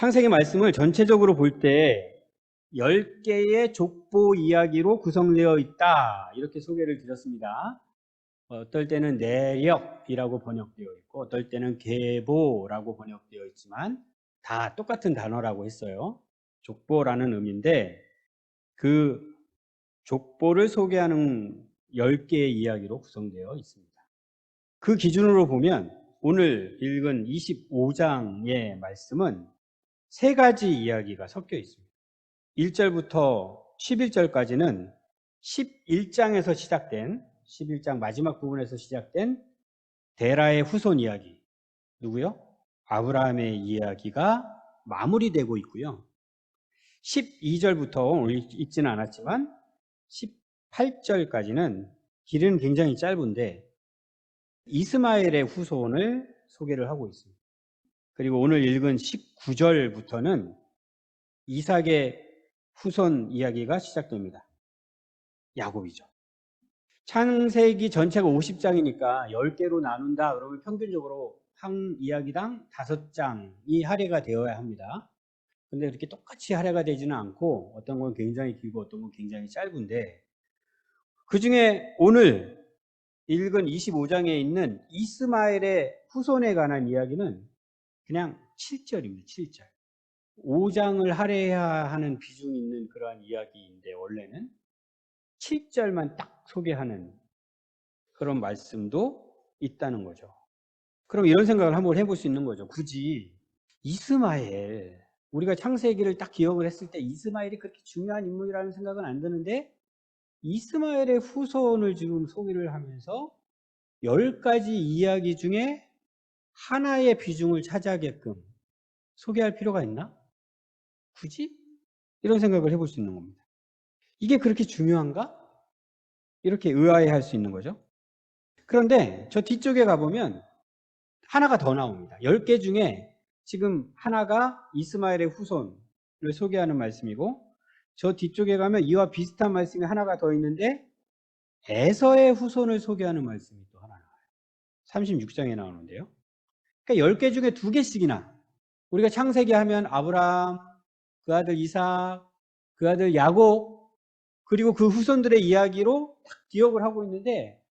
창세기 말씀을 전체적으로 볼 때 10개의 족보 이야기로 구성되어 있다, 이렇게 소개를 드렸습니다. 어떨 때는 내력이라고 번역되어 있고 어떨 때는 계보라고 번역되어 있지만 다 똑같은 단어라고 했어요. 족보라는 의미인데 그 족보를 소개하는 10개의 이야기로 구성되어 있습니다. 그 기준으로 보면 오늘 읽은 25장의 말씀은 세 가지 이야기가 섞여 있습니다. 1절부터 11절까지는 11장에서 시작된, 11장 마지막 부분에서 시작된 데라의 후손 이야기, 누구요? 아브라함의 이야기가 마무리되고 있고요. 12절부터 오늘 읽지는 않았지만 18절까지는 길은 굉장히 짧은데 이스마엘의 후손을 소개를 하고 있습니다. 그리고 오늘 읽은 19절부터는 이삭의 후손 이야기가 시작됩니다. 야곱이죠. 창세기 전체가 50장이니까 10개로 나눈다 그러면 평균적으로 한 이야기당 5장이 할애가 되어야 합니다. 근데 이렇게 똑같이 할애가 되지는 않고 어떤 건 굉장히 길고 어떤 건 굉장히 짧은데 그 중에 오늘 읽은 25장에 있는 이스마엘의 후손에 관한 이야기는 그냥 7절입니다. 7절. 5장을 할애해야 하는 비중이 있는 그러한 이야기인데 원래는 7절만 딱 소개하는 그런 말씀도 있다는 거죠. 그럼 이런 생각을 한번 해볼 수 있는 거죠. 굳이 이스마엘, 우리가 창세기를 딱 기억을 했을 때 이스마엘이 그렇게 중요한 인물이라는 생각은 안 드는데 이스마엘의 후손을 지금 소개를 하면서 10가지 이야기 중에 하나의 비중을 차지하게끔 소개할 필요가 있나? 굳이? 이런 생각을 해볼 수 있는 겁니다. 이게 그렇게 중요한가? 이렇게 의아해할 수 있는 거죠. 그런데 저 뒤쪽에 가보면 하나가 더 나옵니다. 10개 중에 지금 하나가 이스마엘의 후손을 소개하는 말씀이고 저 뒤쪽에 가면 이와 비슷한 말씀이 하나가 더 있는데 에서의 후손을 소개하는 말씀이 또 하나 나와요. 36장에 나오는데요. 그러니까 10개 중에 2개씩이나 우리가 창세기 하면 아브라함, 그 아들 이삭, 그 아들 야곱, 그리고 그 후손들의 이야기로 딱 기억을 하고 있는데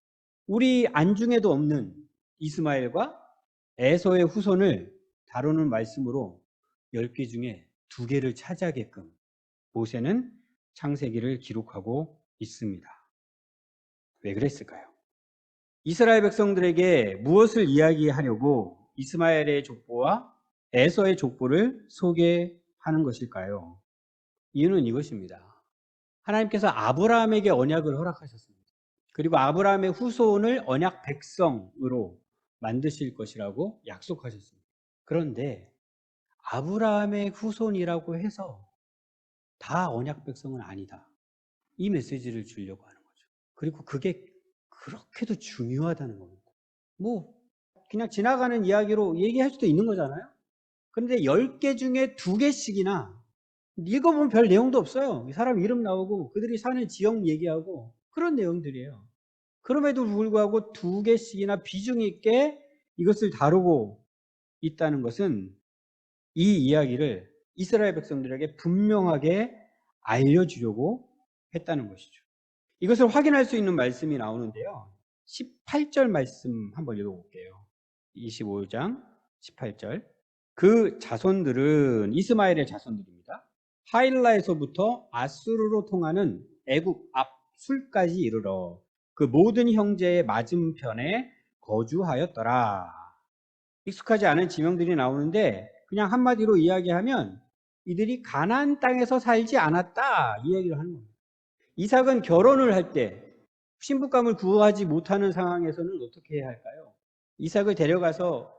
우리 안중에도 없는 이스마엘과 에서의 후손을 다루는 말씀으로 10개 중에 2개를 차지하게끔 모세는 창세기를 기록하고 있습니다. 왜 그랬을까요? 이스라엘 백성들에게 무엇을 이야기하려고 이스마엘의 족보와 에서의 족보를 소개하는 것일까요? 이유는 이것입니다. 하나님께서 아브라함에게 언약을 허락하셨습니다. 그리고 아브라함의 후손을 언약 백성으로 만드실 것이라고 약속하셨습니다. 그런데 아브라함의 후손이라고 해서 다 언약 백성은 아니다. 이 메시지를 주려고 하는 거죠. 그리고 그게 그렇게도 중요하다는 겁니다. 뭐 그냥 지나가는 이야기로 얘기할 수도 있는 거잖아요. 그런데 10개 중에 2개씩이나 읽어보면 별 내용도 없어요. 사람 이름 나오고 그들이 사는 지역 얘기하고 그런 내용들이에요. 그럼에도 불구하고 2개씩이나 비중 있게 이것을 다루고 있다는 것은 이 이야기를 이스라엘 백성들에게 분명하게 알려주려고 했다는 것이죠. 이것을 확인할 수 있는 말씀이 나오는데요. 18절 말씀 한번 읽어볼게요. 25장 18절. 그 자손들은 이스마엘의 자손들입니다. 하일라에서부터 아수르로 통하는 애굽 앞 술까지 이르러 그 모든 형제의 맞은편에 거주하였더라. 익숙하지 않은 지명들이 나오는데 그냥 한마디로 이야기하면 이들이 가나안 땅에서 살지 않았다, 이 얘기를 하는 겁니다. 이삭은 결혼을 할 때 신부감을 구하지 못하는 상황에서는 어떻게 해야 할까요? 이삭을 데려가서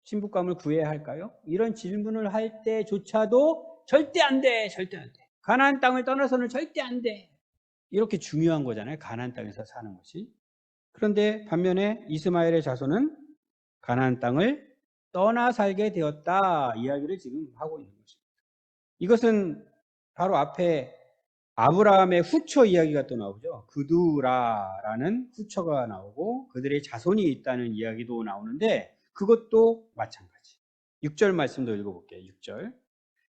신부감을 구해야 할까요? 이런 질문을 할 때조차도 절대 안 돼, 절대 안 돼. 가나안 땅을 떠나서는 절대 안 돼. 이렇게 중요한 거잖아요. 가나안 땅에서 사는 것이. 그런데 반면에 이스마엘의 자손은 가나안 땅을 떠나 살게 되었다, 이야기를 지금 하고 있는 것입니다. 이것은 바로 앞에 아브라함의 후처 이야기가 또 나오죠. 그두라라는 후처가 나오고 그들의 자손이 있다는 이야기도 나오는데 그것도 마찬가지. 6절 말씀도 읽어볼게요. 6절.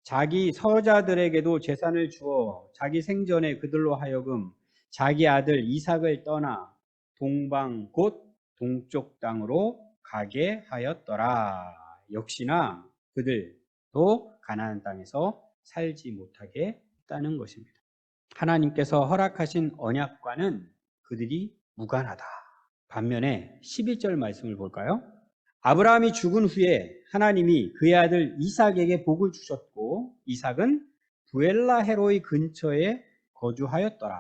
자기 서자들에게도 재산을 주어 자기 생전에 그들로 하여금 자기 아들 이삭을 떠나 동방 곧 동쪽 땅으로 가게 하였더라. 역시나 그들도 가나안 땅에서 살지 못하게 했다는 것입니다. 하나님께서 허락하신 언약과는 그들이 무관하다. 반면에 11절 말씀을 볼까요? 아브라함이 죽은 후에 하나님이 그의 아들 이삭에게 복을 주셨고 이삭은 부엘라 헤로이 근처에 거주하였더라.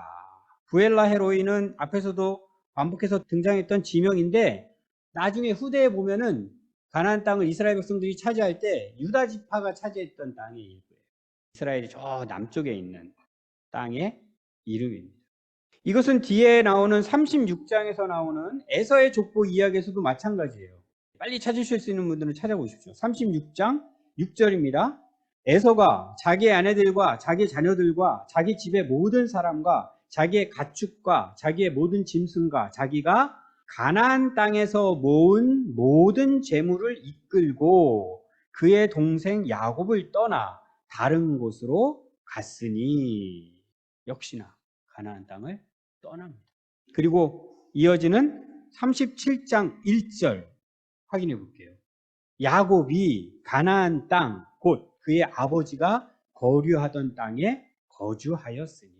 부엘라 헤로이는 앞에서도 반복해서 등장했던 지명인데 나중에 후대에 보면은 가나안 땅을 이스라엘 백성들이 차지할 때 유다 지파가 차지했던 땅의 일부예요. 이스라엘이 저 남쪽에 있는 땅의 이름입니다. 이것은 뒤에 나오는 36장에서 나오는 에서의 족보 이야기에서도 마찬가지예요. 빨리 찾으실 수 있는 분들은 찾아보십시오. 36장 6절입니다. 에서가 자기의 아내들과 자기 자녀들과 자기 집의 모든 사람과 자기의 가축과 자기의 모든 짐승과 자기가 가나안 땅에서 모은 모든 재물을 이끌고 그의 동생 야곱을 떠나 다른 곳으로 갔으니 역시나 가나안 땅을 떠납니다. 그리고 이어지는 37장 1절 확인해 볼게요. 야곱이 가나안 땅 곧 그의 아버지가 거류하던 땅에 거주하였으니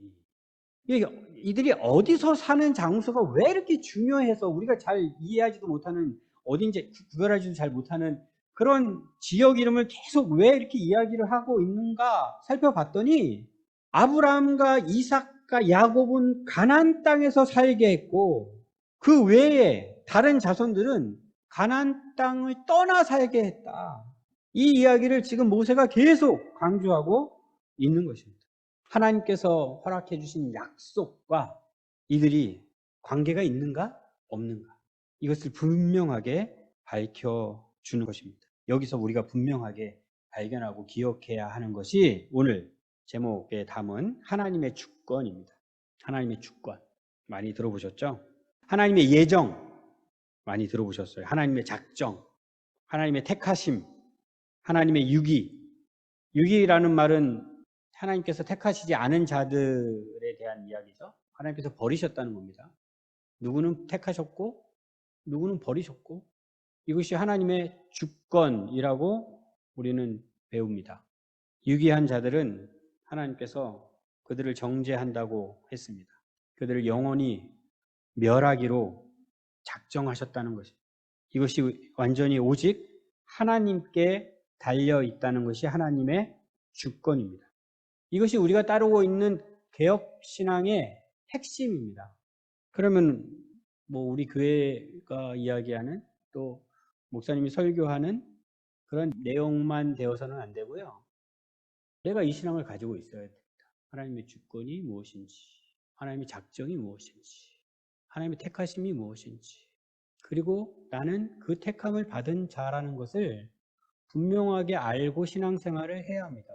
이들이 어디서 사는 장소가 왜 이렇게 중요해서 우리가 잘 이해하지도 못하는 어딘지 구별하지도 잘 못하는 그런 지역 이름을 계속 왜 이렇게 이야기를 하고 있는가 살펴봤더니 아브라함과 이삭과 야곱은 가나안 땅에서 살게 했고 그 외에 다른 자손들은 가나안 땅을 떠나 살게 했다. 이 이야기를 지금 모세가 계속 강조하고 있는 것입니다. 하나님께서 허락해 주신 약속과 이들이 관계가 있는가 없는가 이것을 분명하게 밝혀주는 것입니다. 여기서 우리가 분명하게 발견하고 기억해야 하는 것이 오늘 제목에 담은 하나님의 주권입니다. 하나님의 주권 많이 들어보셨죠? 하나님의 예정 많이 들어보셨어요. 하나님의 작정, 하나님의 택하심, 하나님의 유기. 유기라는 말은 하나님께서 택하시지 않은 자들에 대한 이야기죠. 하나님께서 버리셨다는 겁니다. 누구는 택하셨고 누구는 버리셨고 이것이 하나님의 주권이라고 우리는 배웁니다. 유기한 자들은 하나님께서 그들을 정죄한다고 했습니다. 그들을 영원히 멸하기로 작정하셨다는 것입니다. 이것이 완전히 오직 하나님께 달려 있다는 것이 하나님의 주권입니다. 이것이 우리가 따르고 있는 개혁신앙의 핵심입니다. 그러면 우리 교회가 이야기하는 또 목사님이 설교하는 그런 내용만 되어서는 안 되고요. 내가 이 신앙을 가지고 있어야 됩니다. 하나님의 주권이 무엇인지, 하나님의 작정이 무엇인지, 하나님의 택하심이 무엇인지, 그리고 나는 그 택함을 받은 자라는 것을 분명하게 알고 신앙생활을 해야 합니다.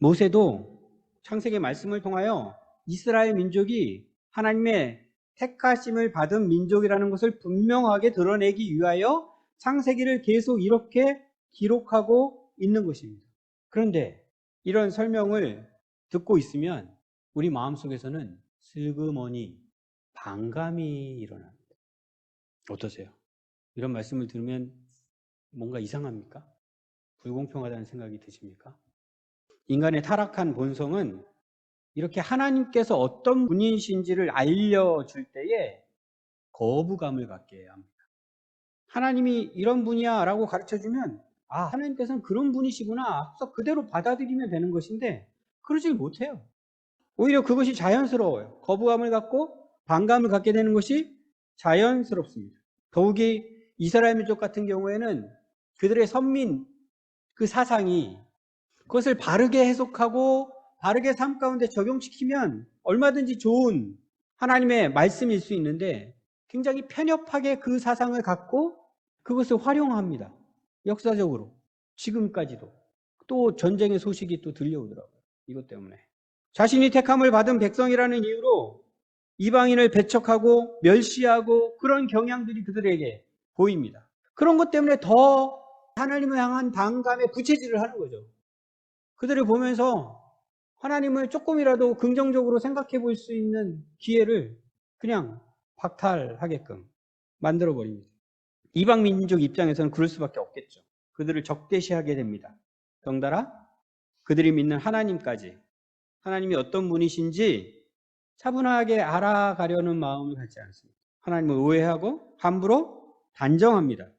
모세도 창세기 말씀을 통하여 이스라엘 민족이 하나님의 택하심을 받은 민족이라는 것을 분명하게 드러내기 위하여 창세기를 계속 이렇게 기록하고 있는 것입니다. 그런데 이런 설명을 듣고 있으면 우리 마음속에서는 슬그머니 반감이 일어납니다. 어떠세요? 이런 말씀을 들으면 뭔가 이상합니까? 불공평하다는 생각이 드십니까? 인간의 타락한 본성은 이렇게 하나님께서 어떤 분이신지를 알려줄 때에 거부감을 갖게 해야 합니다. 하나님이 이런 분이야 라고 가르쳐주면 하나님께서는 그런 분이시구나 그래서 그대로 받아들이면 되는 것인데 그러질 못해요. 오히려 그것이 자연스러워요. 거부감을 갖고 반감을 갖게 되는 것이 자연스럽습니다. 더욱이 이스라엘 민족 같은 경우에는 그들의 선민 그 사상이 그것을 바르게 해석하고 바르게 삶 가운데 적용시키면 얼마든지 좋은 하나님의 말씀일 수 있는데 굉장히 편협하게 그 사상을 갖고 그것을 활용합니다. 역사적으로 지금까지도 또 전쟁의 소식이 또 들려오더라고요. 이것 때문에 자신이 택함을 받은 백성이라는 이유로 이방인을 배척하고 멸시하고 그런 경향들이 그들에게 보입니다. 그런 것 때문에 더 하나님을 향한 반감에 부채질을 하는 거죠. 그들을 보면서 하나님을 조금이라도 긍정적으로 생각해 볼 수 있는 기회를 그냥 박탈하게끔 만들어 버립니다. 이방 민족 입장에서는 그럴 수밖에 없겠죠. 그들을 적대시하게 됩니다. 덩달아 그들이 믿는 하나님까지, 하나님이 어떤 분이신지 차분하게 알아가려는 마음을 갖지 않습니다. 하나님을 오해하고 함부로 단정합니다.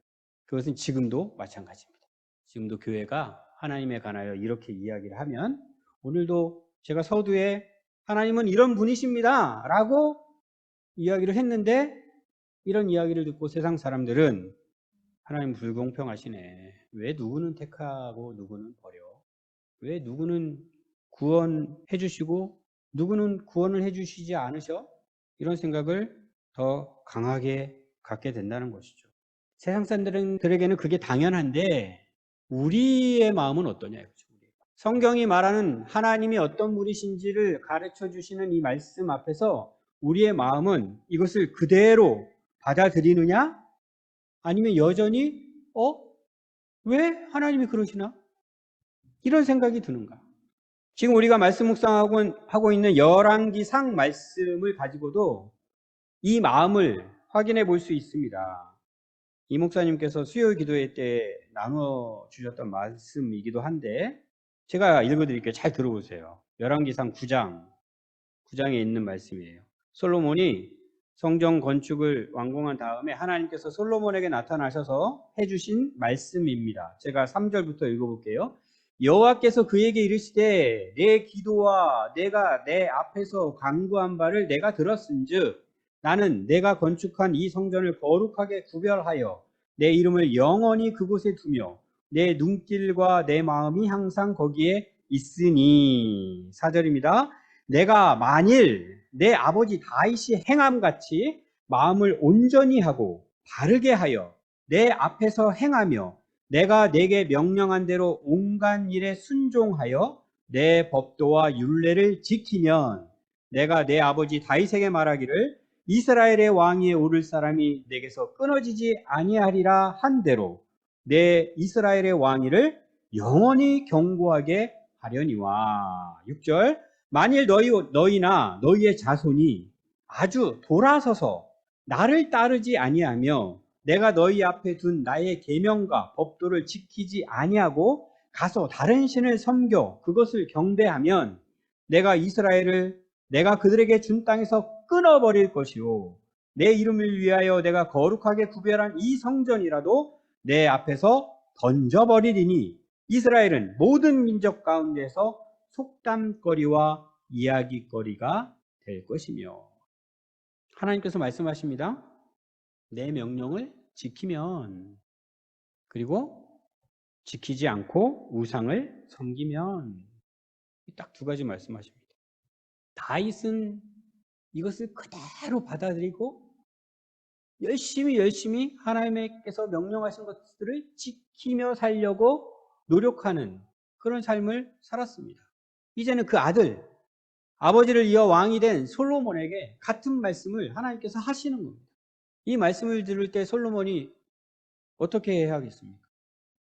그것은 지금도 마찬가지입니다. 지금도 교회가 하나님에 관하여 이렇게 이야기를 하면, 오늘도 제가 서두에 하나님은 이런 분이십니다 라고 이야기를 했는데, 이런 이야기를 듣고 세상 사람들은 하나님 불공평하시네, 왜 누구는 택하고 누구는 버려, 왜 누구는 구원해 주시고 누구는 구원을 해 주시지 않으셔? 이런 생각을 더 강하게 갖게 된다는 것이죠. 세상 사람들에게는 그게 당연한데 우리의 마음은 어떠냐 이거죠. 성경이 말하는 하나님이 어떤 분이신지를 가르쳐 주시는 이 말씀 앞에서 우리의 마음은 이것을 그대로 받아들이느냐, 아니면 여전히 왜 하나님이 그러시나? 이런 생각이 드는가? 지금 우리가 말씀 묵상하고 있는 열왕기상 말씀을 가지고도 이 마음을 확인해 볼 수 있습니다. 이 목사님께서 수요 기도회 때 나눠 주셨던 말씀이기도 한데 제가 읽어드릴게요. 잘 들어보세요. 열왕기상 9장에 있는 말씀이에요. 솔로몬이 성전 건축을 완공한 다음에 하나님께서 솔로몬에게 나타나셔서 해주신 말씀입니다. 제가 3절부터 읽어볼게요. 여호와께서 그에게 이르시되 내 기도와 내가 내 앞에서 간구한 바를 내가 들었은즉 나는 내가 건축한 이 성전을 거룩하게 구별하여 내 이름을 영원히 그곳에 두며 내 눈길과 내 마음이 항상 거기에 있으니. 4절입니다. 내가 만일 내 아버지 다윗이 행함같이 마음을 온전히 하고 바르게 하여 내 앞에서 행하며 내가 내게 명령한 대로 온갖 일에 순종하여 내 법도와 율례를 지키면 내가 내 아버지 다윗에게 말하기를 이스라엘의 왕위에 오를 사람이 내게서 끊어지지 아니하리라 한 대로 내 이스라엘의 왕위를 영원히 경고하게 하려니와. 6절. 만일 너희나 너희의 자손이 아주 돌아서서 나를 따르지 아니하며 내가 너희 앞에 둔 나의 계명과 법도를 지키지 아니하고 가서 다른 신을 섬겨 그것을 경배하면 내가 이스라엘을 내가 그들에게 준 땅에서 끊어버릴 것이요 내 이름을 위하여 내가 거룩하게 구별한 이 성전이라도 내 앞에서 던져버리리니 이스라엘은 모든 민족 가운데서 속담거리와 이야기거리가 될 것이며. 하나님께서 말씀하십니다. 내 명령을 지키면, 그리고 지키지 않고 우상을 섬기면. 딱 두 가지 말씀하십니다. 다윗은 이것을 그대로 받아들이고 열심히 하나님께서 명령하신 것들을 지키며 살려고 노력하는 그런 삶을 살았습니다. 이제는 그 아버지를 이어 왕이 된 솔로몬에게 같은 말씀을 하나님께서 하시는 겁니다. 이 말씀을 들을 때 솔로몬이 어떻게 해야 하겠습니까?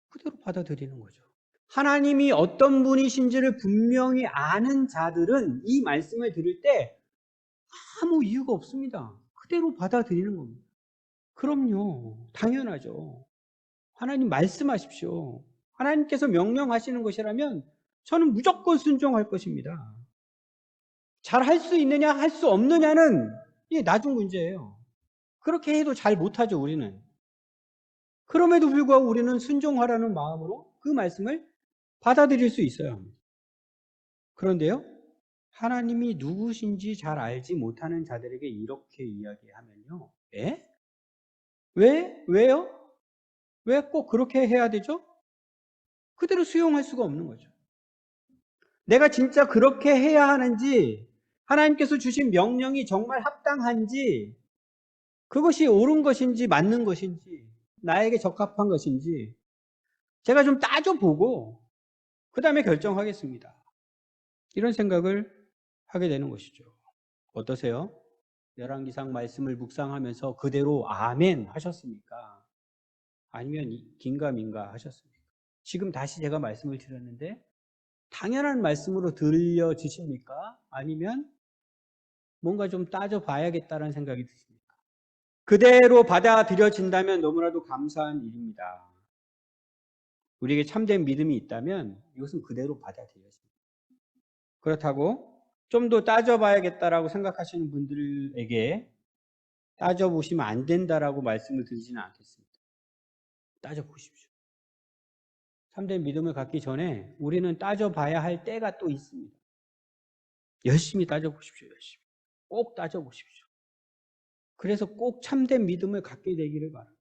그대로 받아들이는 거죠. 하나님이 어떤 분이신지를 분명히 아는 자들은 이 말씀을 들을 때 아무 이유가 없습니다. 그대로 받아들이는 겁니다. 그럼요. 당연하죠. 하나님 말씀하십시오. 하나님께서 명령하시는 것이라면 저는 무조건 순종할 것입니다. 잘 할 수 있느냐 할 수 없느냐는 이게 나중 문제예요. 그렇게 해도 잘 못하죠, 우리는. 그럼에도 불구하고 우리는 순종하라는 마음으로 그 말씀을 받아들일 수 있어야 합니다. 그런데요, 하나님이 누구신지 잘 알지 못하는 자들에게 이렇게 이야기하면요. 왜요? 왜 꼭 그렇게 해야 되죠? 그대로 수용할 수가 없는 거죠. 내가 진짜 그렇게 해야 하는지, 하나님께서 주신 명령이 정말 합당한지, 그것이 옳은 것인지 맞는 것인지, 나에게 적합한 것인지 제가 좀 따져보고 그 다음에 결정하겠습니다. 이런 생각을 하게 되는 것이죠. 어떠세요? 열왕기상 말씀을 묵상하면서 그대로 아멘 하셨습니까? 아니면 긴가민가 하셨습니까? 지금 다시 제가 말씀을 드렸는데 당연한 말씀으로 들려지십니까? 아니면 뭔가 좀 따져봐야겠다는 생각이 드십니까? 그대로 받아들여진다면 너무나도 감사한 일입니다. 우리에게 참된 믿음이 있다면 이것은 그대로 받아들여집니다. 그렇다고 좀 더 따져봐야겠다라고 생각하시는 분들에게 따져보시면 안 된다라고 말씀을 드리지는 않겠습니다. 따져보십시오. 참된 믿음을 갖기 전에 우리는 따져봐야 할 때가 또 있습니다. 열심히 따져보십시오. 열심히. 꼭 따져보십시오. 그래서 꼭 참된 믿음을 갖게 되기를 바랍니다.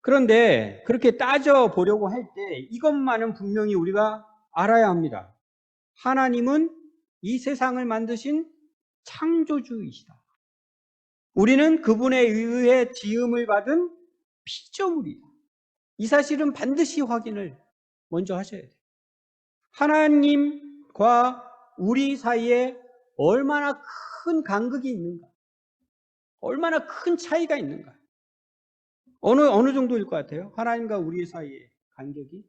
그런데 그렇게 따져보려고 할 때 이것만은 분명히 우리가 알아야 합니다. 하나님은 이 세상을 만드신 창조주이시다. 우리는 그분에 의해 지음을 받은 피조물이다. 이 사실은 반드시 확인을 먼저 하셔야 돼요. 하나님과 우리 사이에 얼마나 큰 간극이 있는가? 얼마나 큰 차이가 있는가? 어느 정도일 것 같아요? 하나님과 우리 사이의 간격이?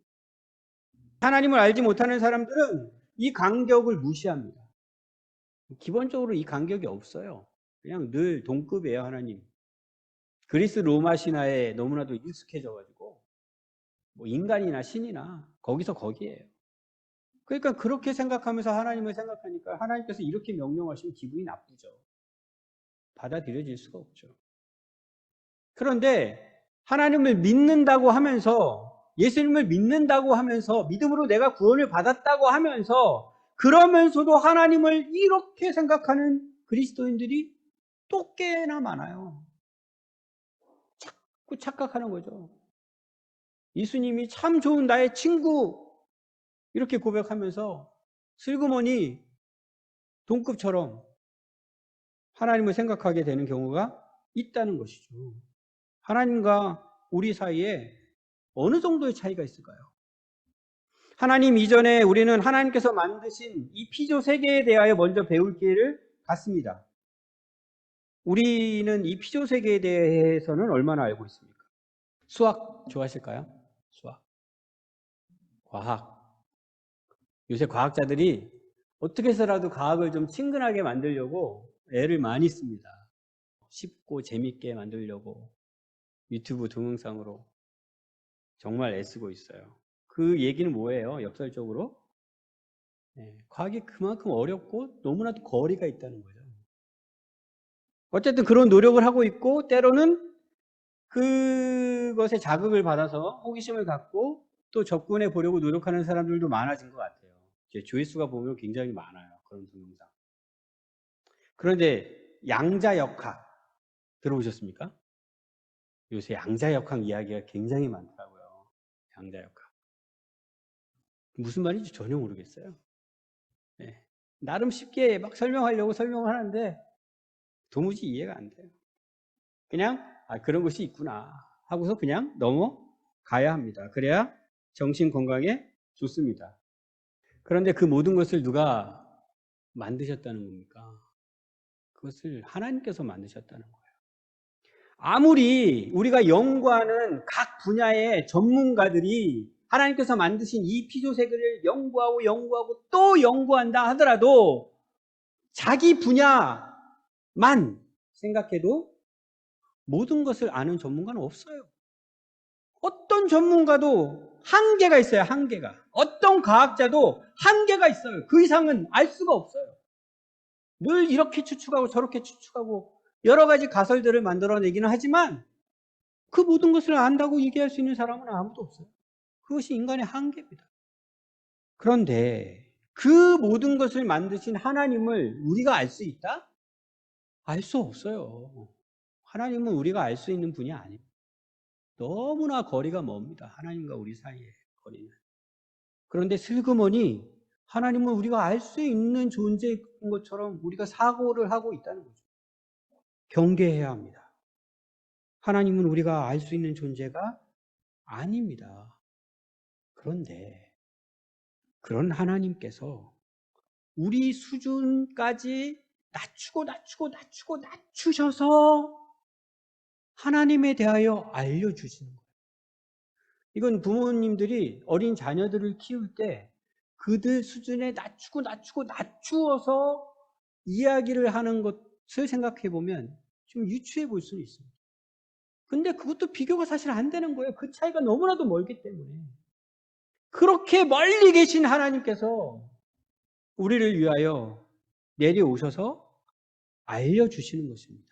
하나님을 알지 못하는 사람들은 이 간격을 무시합니다. 기본적으로 이 간격이 없어요. 그냥 늘 동급이에요, 하나님. 그리스 로마 신화에 너무나도 익숙해져가지고 뭐 인간이나 신이나 거기서 거기에요. 그러니까 그렇게 생각하면서 하나님을 생각하니까 하나님께서 이렇게 명령하시면 기분이 나쁘죠. 받아들여질 수가 없죠. 그런데 하나님을 믿는다고 하면서 예수님을 믿는다고 하면서 믿음으로 내가 구원을 받았다고 하면서 그러면서도 하나님을 이렇게 생각하는 그리스도인들이 또 꽤나 많아요. 자꾸 착각하는 거죠. 예수님이 참 좋은 나의 친구 이렇게 고백하면서 슬그머니 동급처럼 하나님을 생각하게 되는 경우가 있다는 것이죠. 하나님과 우리 사이에 어느 정도의 차이가 있을까요? 하나님 이전에 우리는 하나님께서 만드신 이 피조 세계에 대하여 먼저 배울 기회를 갖습니다. 우리는 이 피조 세계에 대해서는 얼마나 알고 있습니까? 수학 좋아하실까요? 수학. 과학. 요새 과학자들이 어떻게 해서라도 과학을 좀 친근하게 만들려고 애를 많이 씁니다. 쉽고 재밌게 만들려고 유튜브 동영상으로 정말 애쓰고 있어요. 그 얘기는 뭐예요? 역설적으로 과학이 그만큼 어렵고 너무나도 거리가 있다는 거죠. 어쨌든 그런 노력을 하고 있고 때로는 그것에 자극을 받아서 호기심을 갖고 또 접근해 보려고 노력하는 사람들도 많아진 것 같아요. 조회수가 보면 굉장히 많아요. 그런 동영상. 그런데 양자역학 들어보셨습니까? 요새 양자역학 이야기가 굉장히 많더라고요. 양자역학. 무슨 말인지 전혀 모르겠어요. 네. 나름 쉽게 막 설명하려고 설명을 하는데 도무지 이해가 안 돼요. 그냥 그런 것이 있구나 하고서 그냥 넘어가야 합니다. 그래야 정신 건강에 좋습니다. 그런데 그 모든 것을 누가 만드셨다는 겁니까? 그것을 하나님께서 만드셨다는 거예요. 아무리 우리가 연구하는 각 분야의 전문가들이 하나님께서 만드신 이 피조세계를 연구하고 또 연구한다 하더라도 자기 분야만 생각해도 모든 것을 아는 전문가는 없어요. 어떤 전문가도 한계가 있어요. 한계가. 어떤 과학자도 한계가 있어요. 그 이상은 알 수가 없어요. 늘 이렇게 추측하고 저렇게 추측하고 여러 가지 가설들을 만들어내기는 하지만 그 모든 것을 안다고 얘기할 수 있는 사람은 아무도 없어요. 그것이 인간의 한계입니다. 그런데 그 모든 것을 만드신 하나님을 우리가 알 수 있다? 알 수 없어요. 하나님은 우리가 알 수 있는 분이 아닙니다. 너무나 거리가 멉니다. 하나님과 우리 사이의 거리는. 그런데 슬그머니 하나님은 우리가 알 수 있는 존재인 것처럼 우리가 사고를 하고 있다는 거죠. 경계해야 합니다. 하나님은 우리가 알 수 있는 존재가 아닙니다. 그런데 그런 하나님께서 우리 수준까지 낮추셔서 하나님에 대하여 알려주시는 거예요. 이건 부모님들이 어린 자녀들을 키울 때 그들 수준에 낮추어서 이야기를 하는 것을 생각해 보면 좀 유추해 볼 수는 있습니다. 근데 그것도 비교가 사실 안 되는 거예요. 그 차이가 너무나도 멀기 때문에. 그렇게 멀리 계신 하나님께서 우리를 위하여 내려오셔서 알려주시는 것입니다.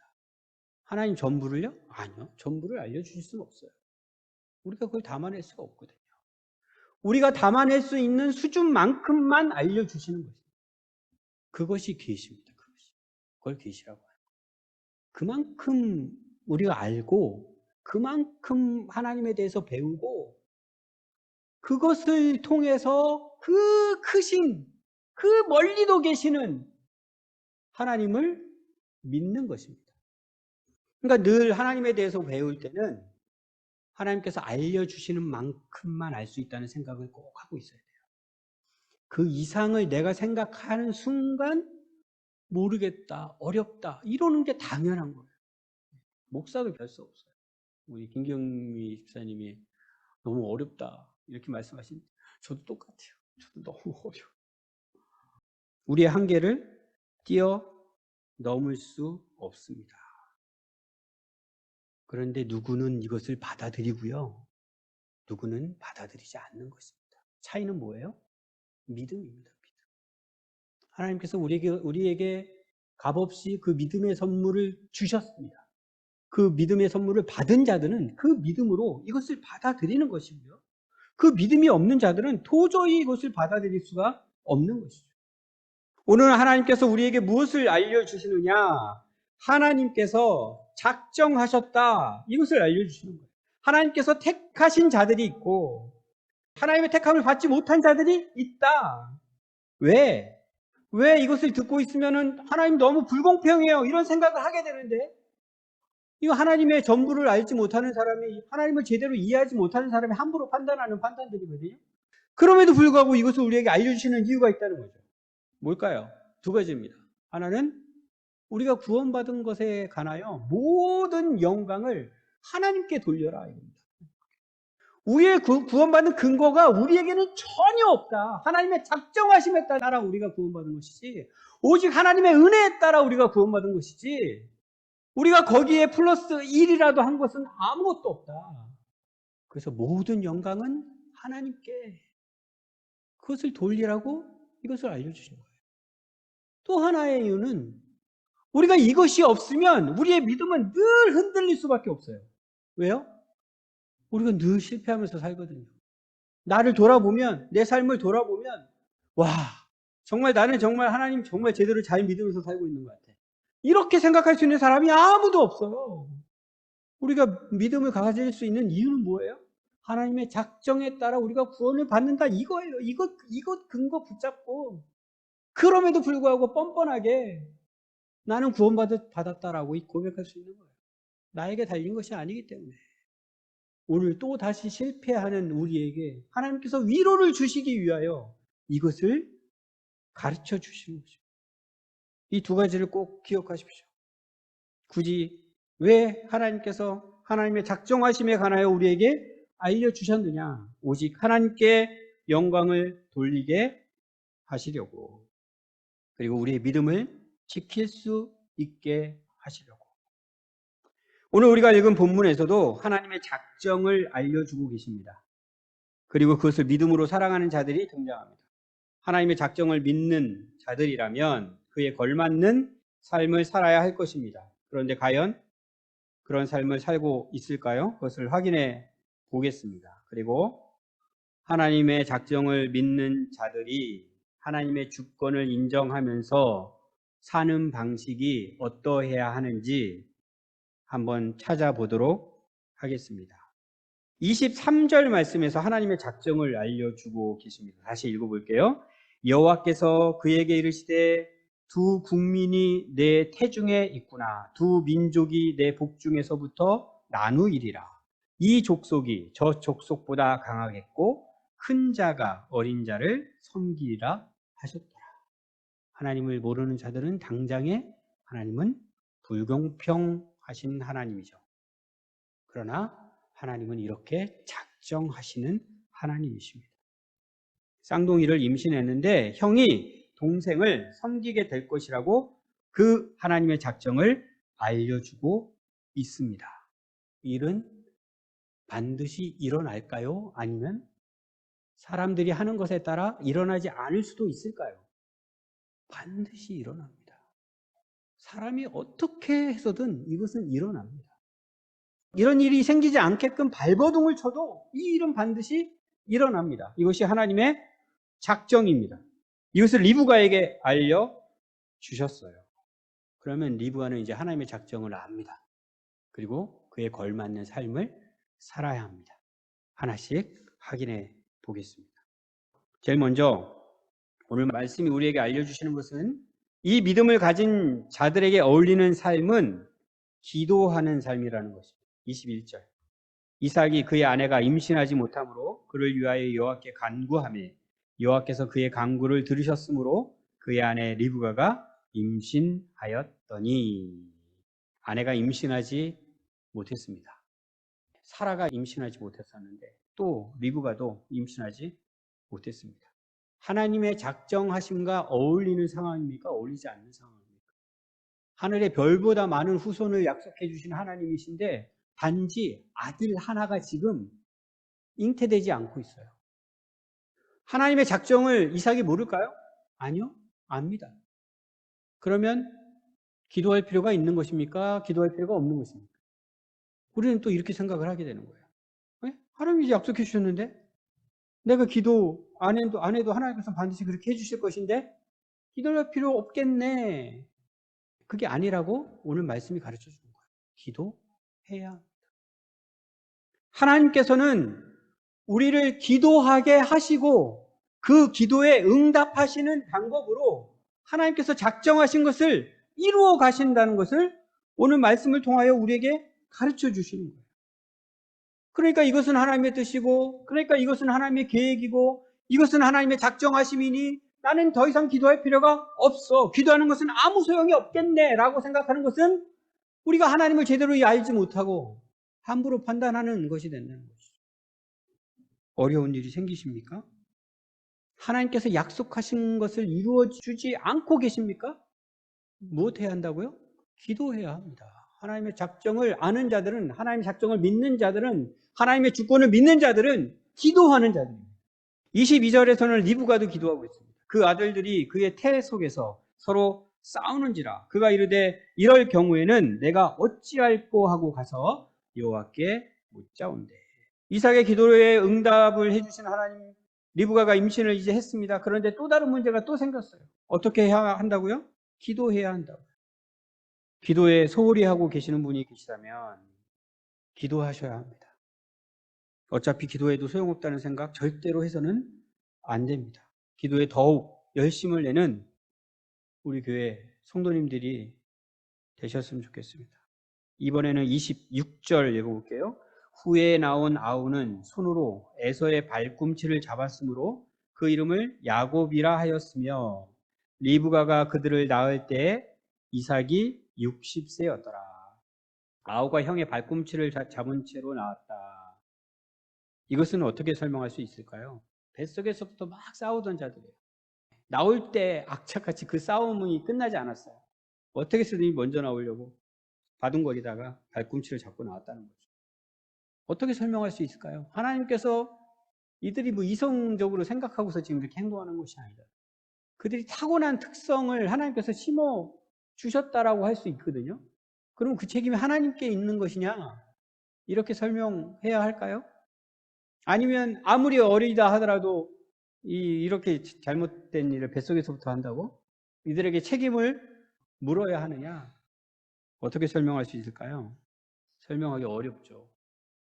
하나님 전부를요? 아니요. 전부를 알려주실 수는 없어요. 우리가 그걸 담아낼 수가 없거든요. 우리가 담아낼 수 있는 수준만큼만 알려주시는 것입니다. 그것이 계시입니다. 그걸 계시라고 해요. 그만큼 우리가 알고 그만큼 하나님에 대해서 배우고 그것을 통해서 그 크신 그 멀리도 계시는 하나님을 믿는 것입니다. 그러니까 늘 하나님에 대해서 배울 때는 하나님께서 알려주시는 만큼만 알 수 있다는 생각을 꼭 하고 있어야 돼요. 그 이상을 내가 생각하는 순간 모르겠다, 어렵다 이러는 게 당연한 거예요. 목사도 별 수 없어요. 우리 김경미 집사님이 너무 어렵다 이렇게 말씀하시는데 저도 똑같아요. 저도 너무 어려워요. 우리의 한계를 뛰어넘을 수 없습니다. 그런데 누구는 이것을 받아들이고요. 누구는 받아들이지 않는 것입니다. 차이는 뭐예요? 믿음입니다. 믿음. 하나님께서 우리에게 값없이 그 믿음의 선물을 주셨습니다. 그 믿음의 선물을 받은 자들은 그 믿음으로 이것을 받아들이는 것이고요. 그 믿음이 없는 자들은 도저히 이것을 받아들일 수가 없는 것이죠. 오늘 하나님께서 우리에게 무엇을 알려주시느냐? 하나님께서 작정하셨다. 이것을 알려주시는 거예요. 하나님께서 택하신 자들이 있고 하나님의 택함을 받지 못한 자들이 있다. 왜? 왜 이것을 듣고 있으면 하나님 너무 불공평해요. 이런 생각을 하게 되는데 이거 하나님의 전부를 알지 못하는 사람이 하나님을 제대로 이해하지 못하는 사람이 함부로 판단하는 판단들이거든요. 그럼에도 불구하고 이것을 우리에게 알려주시는 이유가 있다는 거죠. 뭘까요? 두 가지입니다. 하나는 우리가 구원받은 것에 관하여 모든 영광을 하나님께 돌려라 이겁니다. 우리의 구원받은 근거가 우리에게는 전혀 없다. 하나님의 작정하심에 따라 우리가 구원받은 것이지 오직 하나님의 은혜에 따라 우리가 구원받은 것이지 우리가 거기에 플러스 1이라도 한 것은 아무것도 없다. 그래서 모든 영광은 하나님께 그것을 돌리라고 이것을 알려주신 거예요. 또 하나의 이유는 우리가 이것이 없으면 우리의 믿음은 늘 흔들릴 수밖에 없어요. 왜요? 우리가 늘 실패하면서 살거든요. 나를 돌아보면 내 삶을 돌아보면 와 정말 나는 정말 하나님 정말 제대로 잘 믿으면서 살고 있는 것 같아. 이렇게 생각할 수 있는 사람이 아무도 없어요. 우리가 믿음을 가질 수 있는 이유는 뭐예요? 하나님의 작정에 따라 우리가 구원을 받는다 이거예요. 이것 근거 붙잡고 그럼에도 불구하고 뻔뻔하게 나는 구원받았다라고 고백할 수 있는 거예요. 나에게 달린 것이 아니기 때문에. 오늘 또 다시 실패하는 우리에게 하나님께서 위로를 주시기 위하여 이것을 가르쳐 주시는 거죠. 이 두 가지를 꼭 기억하십시오. 굳이 왜 하나님께서 하나님의 작정하심에 관하여 우리에게 알려주셨느냐? 오직 하나님께 영광을 돌리게 하시려고. 그리고 우리의 믿음을 지킬 수 있게 하시려고. 오늘 우리가 읽은 본문에서도 하나님의 작정을 알려주고 계십니다. 그리고 그것을 믿음으로 살아가는 자들이 등장합니다. 하나님의 작정을 믿는 자들이라면 그에 걸맞는 삶을 살아야 할 것입니다. 그런데 과연 그런 삶을 살고 있을까요? 그것을 확인해 보겠습니다. 그리고 하나님의 작정을 믿는 자들이 하나님의 주권을 인정하면서 사는 방식이 어떠해야 하는지 한번 찾아보도록 하겠습니다. 23절 말씀에서 하나님의 작정을 알려주고 계십니다. 다시 읽어볼게요. 여호와께서 그에게 이르시되 두 국민이 내 태중에 있구나. 두 민족이 내 복중에서부터 나누이리라. 이 족속이 저 족속보다 강하겠고 큰 자가 어린 자를 섬기리라 하셨더라. 하나님을 모르는 자들은 당장에 하나님은 불공평하신 하나님이죠. 그러나 하나님은 이렇게 작정하시는 하나님이십니다. 쌍둥이를 임신했는데 형이 동생을 섬기게 될 것이라고 그 하나님의 작정을 알려주고 있습니다. 일은 반드시 일어날까요? 아니면 사람들이 하는 것에 따라 일어나지 않을 수도 있을까요? 반드시 일어납니다. 사람이 어떻게 해서든 이것은 일어납니다. 이런 일이 생기지 않게끔 발버둥을 쳐도 이 일은 반드시 일어납니다. 이것이 하나님의 작정입니다. 이것을 리브가에게 알려주셨어요. 그러면 리브가는 이제 하나님의 작정을 압니다. 그리고 그에 걸맞는 삶을 살아야 합니다. 하나씩 확인해 보겠습니다. 제일 먼저 오늘 말씀이 우리에게 알려주시는 것은 이 믿음을 가진 자들에게 어울리는 삶은 기도하는 삶이라는 것입니다. 21절. 이삭이 그의 아내가 임신하지 못하므로 그를 위하여 여호와께 간구하며 여호와께서 그의 간구를 들으셨으므로 그의 아내 리브가가 임신하였더니 아내가 임신하지 못했습니다. 사라가 임신하지 못했었는데 또 리브가도 임신하지 못했습니다. 하나님의 작정하심과 어울리는 상황입니까? 어울리지 않는 상황입니까? 하늘의 별보다 많은 후손을 약속해 주신 하나님이신데 단지 아들 하나가 지금 잉태되지 않고 있어요. 하나님의 작정을 이삭이 모를까요? 아니요, 압니다. 그러면 기도할 필요가 있는 것입니까? 기도할 필요가 없는 것입니까? 우리는 또 이렇게 생각을 하게 되는 거예요. 네? 하나님이 약속해 주셨는데 내가 기도 안 해도 하나님께서 반드시 그렇게 해주실 것인데 기도할 필요 없겠네. 그게 아니라고 오늘 말씀이 가르쳐 주는 거예요. 기도해야 합니다. 하나님께서는 우리를 기도하게 하시고 그 기도에 응답하시는 방법으로 하나님께서 작정하신 것을 이루어 가신다는 것을 오늘 말씀을 통하여 우리에게 가르쳐 주시는 거예요. 그러니까 이것은 하나님의 뜻이고, 그러니까 이것은 하나님의 계획이고, 이것은 하나님의 작정하심이니 나는 더 이상 기도할 필요가 없어. 기도하는 것은 아무 소용이 없겠네 라고 생각하는 것은 우리가 하나님을 제대로 알지 못하고 함부로 판단하는 것이 된다는 것이죠. 어려운 일이 생기십니까? 하나님께서 약속하신 것을 이루어 주지 않고 계십니까? 무엇 해야 한다고요? 기도해야 합니다. 하나님의 작정을 아는 자들은, 하나님의 작정을 믿는 자들은, 하나님의 주권을 믿는 자들은 기도하는 자들입니다. 22절에서는 리브가도 기도하고 있습니다. 그 아들들이 그의 태 속에서 서로 싸우는지라 그가 이르되 이럴 경우에는 내가 어찌할꼬 하고 가서 여호와께 묻자온대. 이삭의 기도에 응답을 해주신 하나님, 리브가가 임신을 이제 했습니다. 그런데 또 다른 문제가 또 생겼어요. 어떻게 해야 한다고요? 기도해야 한다고요. 기도에 소홀히 하고 계시는 분이 계시다면 기도하셔야 합니다. 어차피 기도해도 소용없다는 생각 절대로 해서는 안 됩니다. 기도에 더욱 열심을 내는 우리 교회 성도님들이 되셨으면 좋겠습니다. 이번에는 26절 읽어볼게요. 후에 나온 아우는 손으로 에서의 발꿈치를 잡았으므로 그 이름을 야곱이라 하였으며 리브가가 그들을 낳을 때 이삭이 60세였더라. 아우가 형의 발꿈치를 잡은 채로 나왔다. 이것은 어떻게 설명할 수 있을까요? 뱃속에서부터 막 싸우던 자들이에요. 나올 때 악착같이 그 싸움이 끝나지 않았어요. 어떻게 쓰든지 먼저 나오려고 바둥거리다가 발꿈치를 잡고 나왔다는 거죠. 어떻게 설명할 수 있을까요? 하나님께서 이들이 뭐 이성적으로 생각하고서 지금 이렇게 행동하는 것이 아니다. 그들이 타고난 특성을 하나님께서 심어 주셨다라고 할 수 있거든요. 그럼 그 책임이 하나님께 있는 것이냐? 이렇게 설명해야 할까요? 아니면 아무리 어리다 하더라도 이렇게 잘못된 일을 뱃속에서부터 한다고? 이들에게 책임을 물어야 하느냐? 어떻게 설명할 수 있을까요? 설명하기 어렵죠.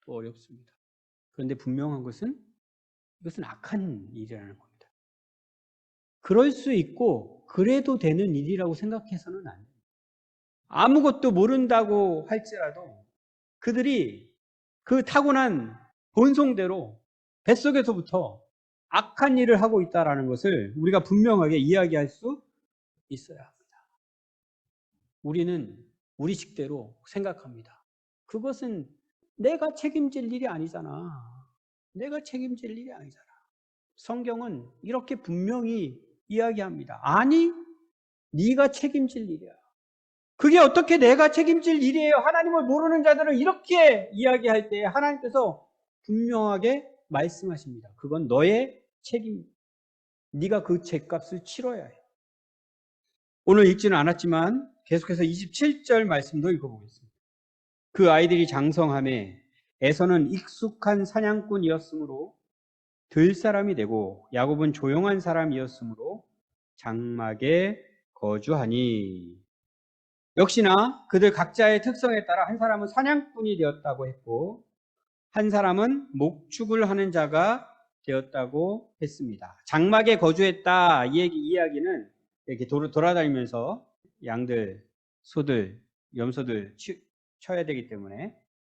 또 어렵습니다. 그런데 분명한 것은 이것은 악한 일이라는 겁니다. 그럴 수 있고 그래도 되는 일이라고 생각해서는 안 돼요. 아무것도 모른다고 할지라도 그들이 그 타고난 본성대로 뱃속에서부터 악한 일을 하고 있다는 것을 우리가 분명하게 이야기할 수 있어야 합니다. 우리는 우리 식대로 생각합니다. 그것은 내가 책임질 일이 아니잖아. 내가 책임질 일이 아니잖아. 성경은 이렇게 분명히 이야기합니다. 아니, 네가 책임질 일이야. 그게 어떻게 내가 책임질 일이에요? 하나님을 모르는 자들은 이렇게 이야기할 때 하나님께서 분명하게 말씀하십니다. 그건 너의 책임이다. 네가 그 죄값을 치러야 해. 오늘 읽지는 않았지만 계속해서 27절 말씀도 읽어보겠습니다. 그 아이들이 장성함에 에서는 익숙한 사냥꾼이었으므로 들 사람이 되고 야곱은 조용한 사람이었으므로 장막에 거주하니. 역시나 그들 각자의 특성에 따라 한 사람은 사냥꾼이 되었다고 했고 한 사람은 목축을 하는 자가 되었다고 했습니다. 장막에 거주했다 이 이야기는 이렇게 돌아다니면서 양들, 소들, 염소들 쳐야 되기 때문에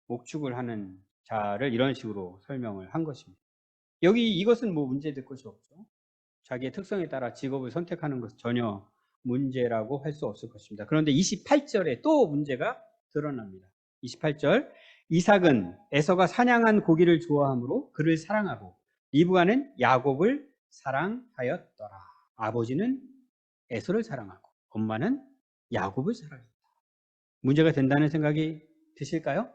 목축을 하는 자를 이런 식으로 설명을 한 것입니다. 여기 이것은 뭐 문제될 것이 없죠. 자기의 특성에 따라 직업을 선택하는 것은 전혀 문제라고 할 수 없을 것입니다. 그런데 28절에 또 문제가 드러납니다. 28절 이삭은 에서가 사냥한 고기를 좋아하므로 그를 사랑하고 리브가는 야곱을 사랑하였더라. 아버지는 에서를 사랑하고 엄마는 야곱을 사랑했다. 문제가 된다는 생각이 드실까요?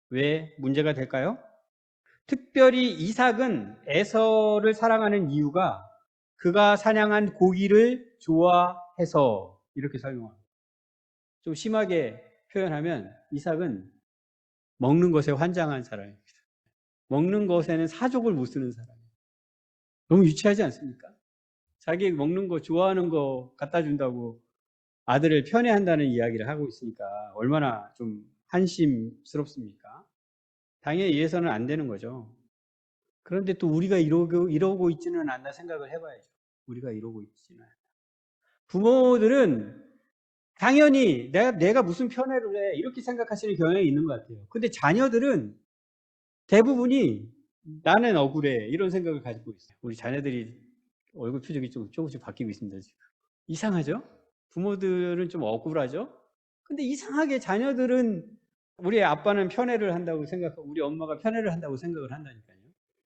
왜 문제가 될까요? 특별히 이삭은 에서를 사랑하는 이유가 그가 사냥한 고기를 좋아해서 이렇게 설명합니다. 좀 심하게 표현하면 이삭은 먹는 것에 환장한 사람입니다. 먹는 것에는 사족을 못 쓰는 사람이에요. 너무 유치하지 않습니까? 자기 먹는 거 좋아하는 거 갖다 준다고 아들을 편애한다는 이야기를 하고 있으니까 얼마나 좀 한심스럽습니까? 당연히 이래서는 안 되는 거죠. 그런데 또 우리가 이러고 있지는 않나 생각을 해봐야죠. 우리가 이러고 있지는 않나. 부모들은 당연히 내가 무슨 편애를 해 이렇게 생각하시는 경향이 있는 것 같아요. 근데 자녀들은 대부분이 나는 억울해 이런 생각을 가지고 있어요. 우리 자녀들이 얼굴 표정이 조금씩 바뀌고 있습니다. 지금. 이상하죠? 부모들은 좀 억울하죠? 근데 이상하게 자녀들은 우리 아빠는 편애를 한다고 생각하고 우리 엄마가 편애를 한다고 생각을 한다니까요.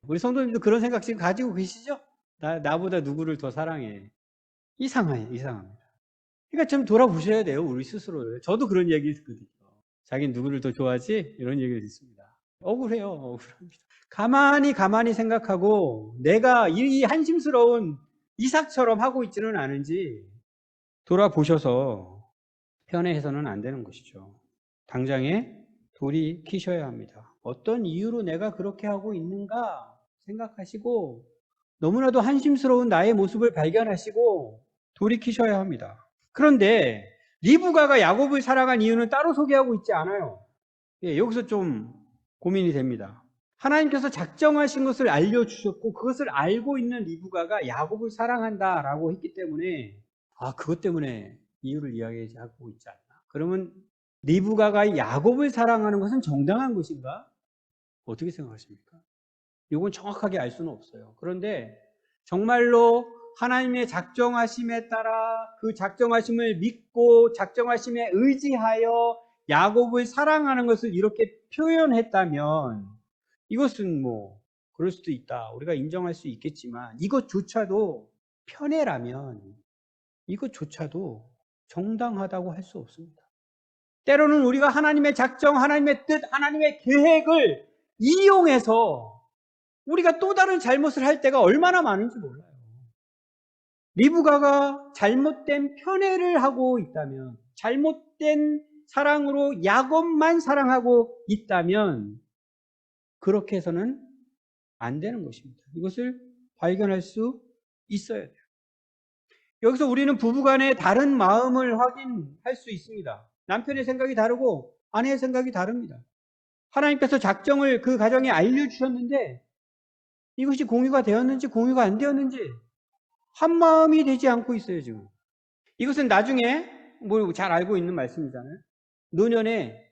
우리 성도님도 그런 생각 지금 가지고 계시죠? 나보다 누구를 더 사랑해. 이상합니다. 그러니까 좀 돌아보셔야 돼요, 우리 스스로를. 저도 그런 얘기 듣거든요. 자기는 누구를 더 좋아하지? 이런 얘기를 듣습니다. 억울해요, 억울합니다. 가만히 생각하고 내가 이 한심스러운 이삭처럼 하고 있지는 않은지 돌아보셔서 편애해서는 안 되는 것이죠. 당장에 돌이키셔야 합니다. 어떤 이유로 내가 그렇게 하고 있는가 생각하시고 너무나도 한심스러운 나의 모습을 발견하시고 돌이키셔야 합니다. 그런데 리브가가 야곱을 사랑한 이유는 따로 소개하고 있지 않아요. 여기서 좀 고민이 됩니다. 하나님께서 작정하신 것을 알려주셨고 그것을 알고 있는 리브가가 야곱을 사랑한다라고 했기 때문에 그것 때문에 이유를 이야기하고 있지 않나. 그러면 리브가가 야곱을 사랑하는 것은 정당한 것인가? 어떻게 생각하십니까? 이건 정확하게 알 수는 없어요. 그런데 정말로 하나님의 작정하심에 따라 그 작정하심을 믿고 작정하심에 의지하여 야곱을 사랑하는 것을 이렇게 표현했다면 이것은 뭐 그럴 수도 있다. 우리가 인정할 수 있겠지만 이것조차도 편애라면 이것조차도 정당하다고 할 수 없습니다. 때로는 우리가 하나님의 작정, 하나님의 뜻, 하나님의 계획을 이용해서 우리가 또 다른 잘못을 할 때가 얼마나 많은지 몰라요. 리브가가 잘못된 편애를 하고 있다면, 잘못된 사랑으로 야곱만 사랑하고 있다면 그렇게 해서는 안 되는 것입니다. 이것을 발견할 수 있어야 돼요. 여기서 우리는 부부간의 다른 마음을 확인할 수 있습니다. 남편의 생각이 다르고 아내의 생각이 다릅니다. 하나님께서 작정을 그 가정에 알려주셨는데 이것이 공유가 되었는지 공유가 안 되었는지 한 마음이 되지 않고 있어요, 지금. 이것은 나중에 뭐 잘 알고 있는 말씀이잖아요. 노년에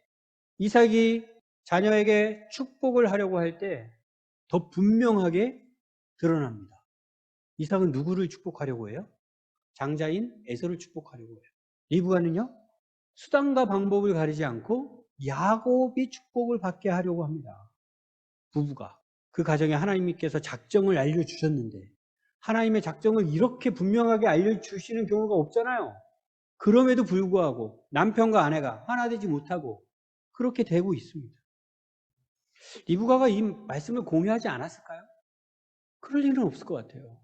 이삭이 자녀에게 축복을 하려고 할 때 더 분명하게 드러납니다. 이삭은 누구를 축복하려고 해요? 장자인 에서를 축복하려고 해요. 리브가는요, 수단과 방법을 가리지 않고 야곱이 축복을 받게 하려고 합니다. 부부가. 그 가정에 하나님께서 작정을 알려주셨는데 하나님의 작정을 이렇게 분명하게 알려주시는 경우가 없잖아요. 그럼에도 불구하고 남편과 아내가 하나 되지 못하고 그렇게 되고 있습니다. 리브가가 이 말씀을 공유하지 않았을까요? 그럴 일은 없을 것 같아요.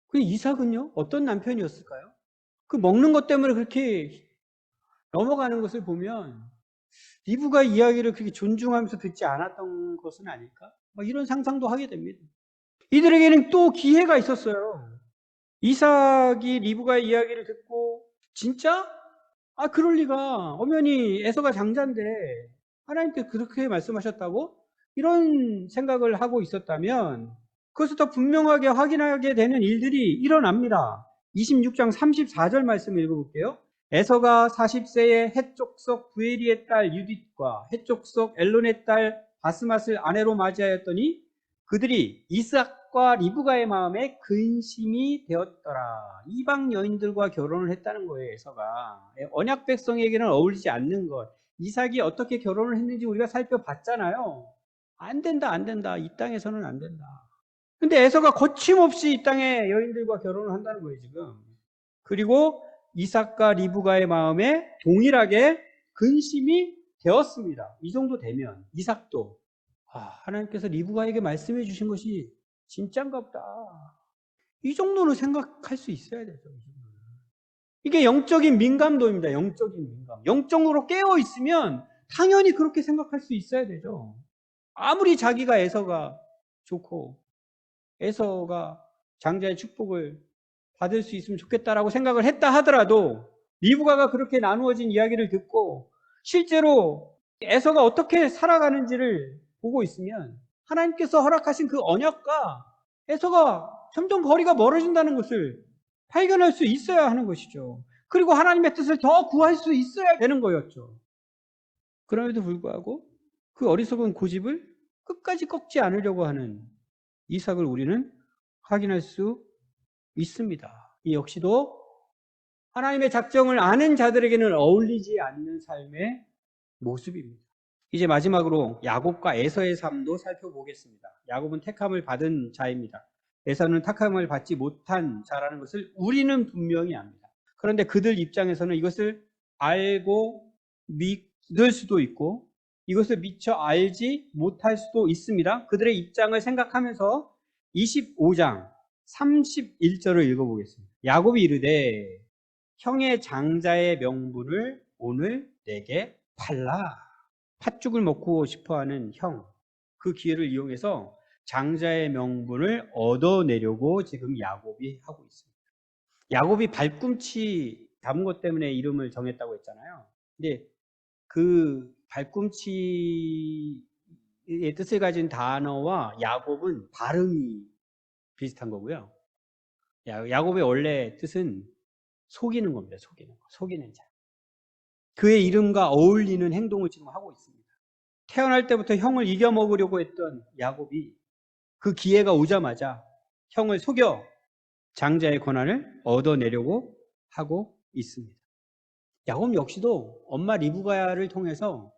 그 이삭은요? 어떤 남편이었을까요? 그 먹는 것 때문에 그렇게 넘어가는 것을 보면 리브가 이야기를 그렇게 존중하면서 듣지 않았던 것은 아닐까? 이런 상상도 하게 됩니다. 이들에게는 또 기회가 있었어요. 이삭이 리브가의 이야기를 듣고 진짜? 그럴 리가. 엄연히 에서가 장자인데 하나님께서 그렇게 말씀하셨다고? 이런 생각을 하고 있었다면 그것을 더 분명하게 확인하게 되는 일들이 일어납니다. 26장 34절 말씀 읽어볼게요. 에서가 40세에 헷족속 부에리의 딸 유딧과 헷족속 엘론의 딸 바스맛을 아내로 맞이하였더니 그들이 이삭과 리브가의 마음에 근심이 되었더라. 이방 여인들과 결혼을 했다는 거예요. 에서가 언약 백성에게는 어울리지 않는 것. 이삭이 어떻게 결혼을 했는지 우리가 살펴봤잖아요. 안 된다, 안 된다. 이 땅에서는 안 된다. 근데 에서가 거침없이 이 땅의 여인들과 결혼을 한다는 거예요, 지금. 그리고 이삭과 리브가의 마음에 동일하게 근심이 되었습니다. 이 정도 되면 이삭도 하나님께서 리브가에게 말씀해 주신 것이 진짠가 보다. 이 정도는 생각할 수 있어야 되죠. 이게 영적인 민감도입니다. 영적인 민감. 영적으로 깨어 있으면 당연히 그렇게 생각할 수 있어야 되죠. 아무리 자기가 에서가 좋고 에서가 장자의 축복을 받을 수 있으면 좋겠다라고 생각을 했다 하더라도 리브가가 그렇게 나누어진 이야기를 듣고 실제로 에서가 어떻게 살아가는지를 보고 있으면 하나님께서 허락하신 그 언약과 에서가 점점 거리가 멀어진다는 것을 발견할 수 있어야 하는 것이죠. 그리고 하나님의 뜻을 더 구할 수 있어야 되는 거였죠. 그럼에도 불구하고 그 어리석은 고집을 끝까지 꺾지 않으려고 하는 이삭을 우리는 확인할 수 있습니다. 이 역시도 하나님의 작정을 아는 자들에게는 어울리지 않는 삶의 모습입니다. 이제 마지막으로 야곱과 에서의 삶도 살펴보겠습니다. 야곱은 택함을 받은 자입니다. 에서는 택함을 받지 못한 자라는 것을 우리는 분명히 압니다. 그런데 그들 입장에서는 이것을 알고 믿을 수도 있고 이것을 미처 알지 못할 수도 있습니다. 그들의 입장을 생각하면서 25장 31절을 읽어보겠습니다. 야곱이 이르되 형의 장자의 명분을 오늘 내게 팔라. 팥죽을 먹고 싶어하는 형, 그 기회를 이용해서 장자의 명분을 얻어내려고 지금 야곱이 하고 있습니다. 야곱이 발꿈치 잡은 것 때문에 이름을 정했다고 했잖아요. 근데 그 발꿈치의 뜻을 가진 단어와 야곱은 발음이 비슷한 거고요. 야곱의 원래 뜻은 속이는 겁니다. 속이는 자. 그의 이름과 어울리는 행동을 지금 하고 있습니다. 태어날 때부터 형을 이겨먹으려고 했던 야곱이 그 기회가 오자마자 형을 속여 장자의 권한을 얻어내려고 하고 있습니다. 야곱 역시도 엄마 리브가야를 통해서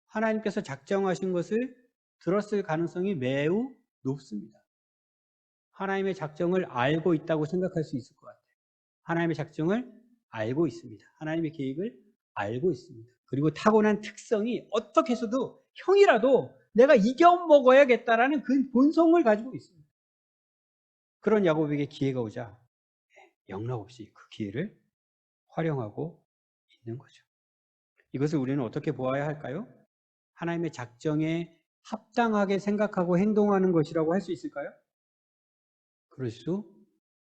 하나님께서 작정하신 것을 들었을 가능성이 매우 높습니다. 하나님의 작정을 알고 있다고 생각할 수 있을 것 같아요. 하나님의 작정을 알고 있습니다. 하나님의 계획을 알고 있습니다. 그리고 타고난 특성이 어떻게 해서도 형이라도 내가 이겨먹어야겠다라는 그 본성을 가지고 있습니다. 그런 야곱에게 기회가 오자 영락없이 그 기회를 활용하고 있는 거죠. 이것을 우리는 어떻게 보아야 할까요? 하나님의 작정에 합당하게 생각하고 행동하는 것이라고 할 수 있을까요? 그럴 수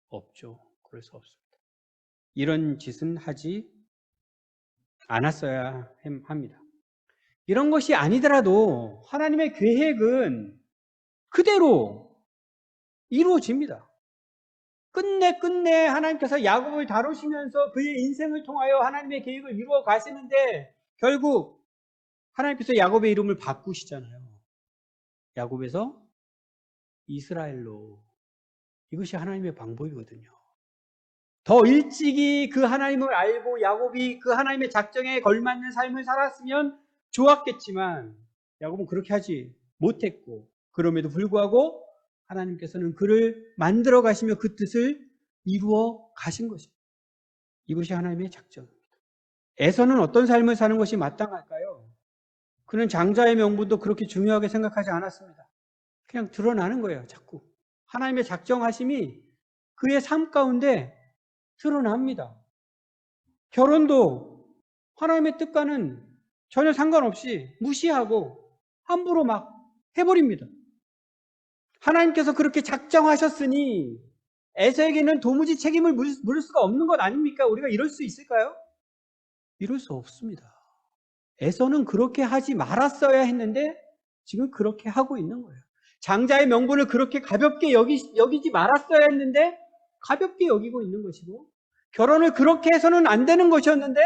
없죠. 그럴 수 없습니다. 이런 짓은 하지 않았어야 합니다. 이런 것이 아니더라도 하나님의 계획은 그대로 이루어집니다. 끝내 하나님께서 야곱을 다루시면서 그의 인생을 통하여 하나님의 계획을 이루어 가시는데 결국 하나님께서 야곱의 이름을 바꾸시잖아요. 야곱에서 이스라엘로. 이것이 하나님의 방법이거든요. 더 일찍이 그 하나님을 알고 야곱이 그 하나님의 작정에 걸맞는 삶을 살았으면 좋았겠지만 야곱은 그렇게 하지 못했고 그럼에도 불구하고 하나님께서는 그를 만들어 가시며 그 뜻을 이루어 가신 것입니다. 이것이 하나님의 작정입니다. 에서는 어떤 삶을 사는 것이 마땅할까요? 그는 장자의 명분도 그렇게 중요하게 생각하지 않았습니다. 그냥 드러나는 거예요, 자꾸. 하나님의 작정하심이 그의 삶 가운데 드러납니다. 결혼도 하나님의 뜻과는 전혀 상관없이 무시하고 함부로 막 해버립니다. 하나님께서 그렇게 작정하셨으니 에서에게는 도무지 책임을 물을 수가 없는 것 아닙니까? 우리가 이럴 수 있을까요? 이럴 수 없습니다. 에서는 그렇게 하지 말았어야 했는데 지금 그렇게 하고 있는 거예요. 장자의 명분을 그렇게 가볍게 여기지 말았어야 했는데 가볍게 여기고 있는 것이고, 결혼을 그렇게 해서는 안 되는 것이었는데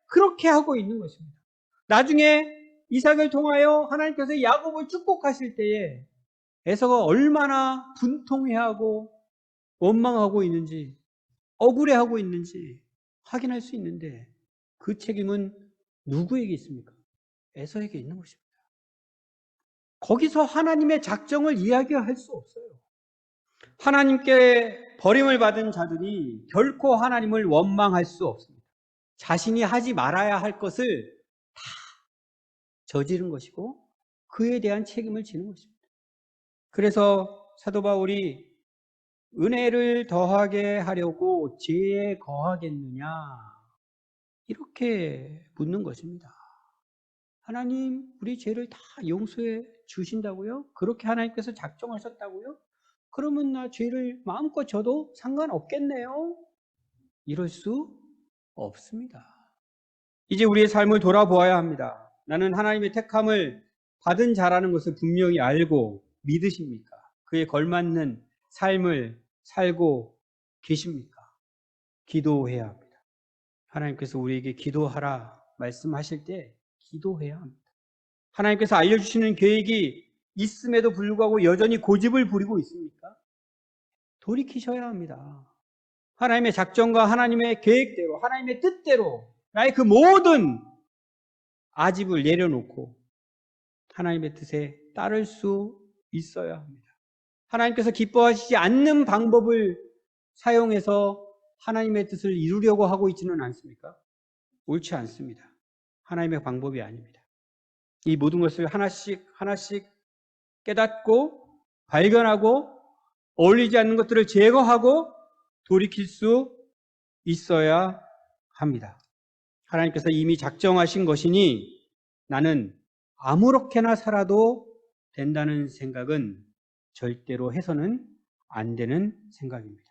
그렇게 하고 있는 것입니다. 나중에 이삭을 통하여 하나님께서 야곱을 축복하실 때에 에서가 얼마나 분통해하고 원망하고 있는지, 억울해하고 있는지 확인할 수 있는데, 그 책임은 누구에게 있습니까? 에서에게 있는 것입니다. 거기서 하나님의 작정을 이야기할 수 없어요. 하나님께 버림을 받은 자들이 결코 하나님을 원망할 수 없습니다. 자신이 하지 말아야 할 것을 다 저지른 것이고 그에 대한 책임을 지는 것입니다. 그래서 사도 바울이 은혜를 더하게 하려고 죄에 거하겠느냐, 이렇게 묻는 것입니다. 하나님, 우리 죄를 다 용서해 주신다고요? 그렇게 하나님께서 작정하셨다고요? 그러면 나 죄를 마음껏 져도 상관없겠네요? 이럴 수 없습니다. 이제 우리의 삶을 돌아보아야 합니다. 나는 하나님의 택함을 받은 자라는 것을 분명히 알고 믿으십니까? 그에 걸맞는 삶을 살고 계십니까? 기도해야 합니다. 하나님께서 우리에게 기도하라 말씀하실 때 기도해야 합니다. 하나님께서 알려주시는 계획이 있음에도 불구하고 여전히 고집을 부리고 있습니까? 돌이키셔야 합니다. 하나님의 작정과 하나님의 계획대로, 하나님의 뜻대로 나의 그 모든 아집을 내려놓고 하나님의 뜻에 따를 수 있어야 합니다. 하나님께서 기뻐하시지 않는 방법을 사용해서 하나님의 뜻을 이루려고 하고 있지는 않습니까? 옳지 않습니다. 하나님의 방법이 아닙니다. 이 모든 것을 하나씩 깨닫고 발견하고 어울리지 않는 것들을 제거하고 돌이킬 수 있어야 합니다. 하나님께서 이미 작정하신 것이니 나는 아무렇게나 살아도 된다는 생각은 절대로 해서는 안 되는 생각입니다.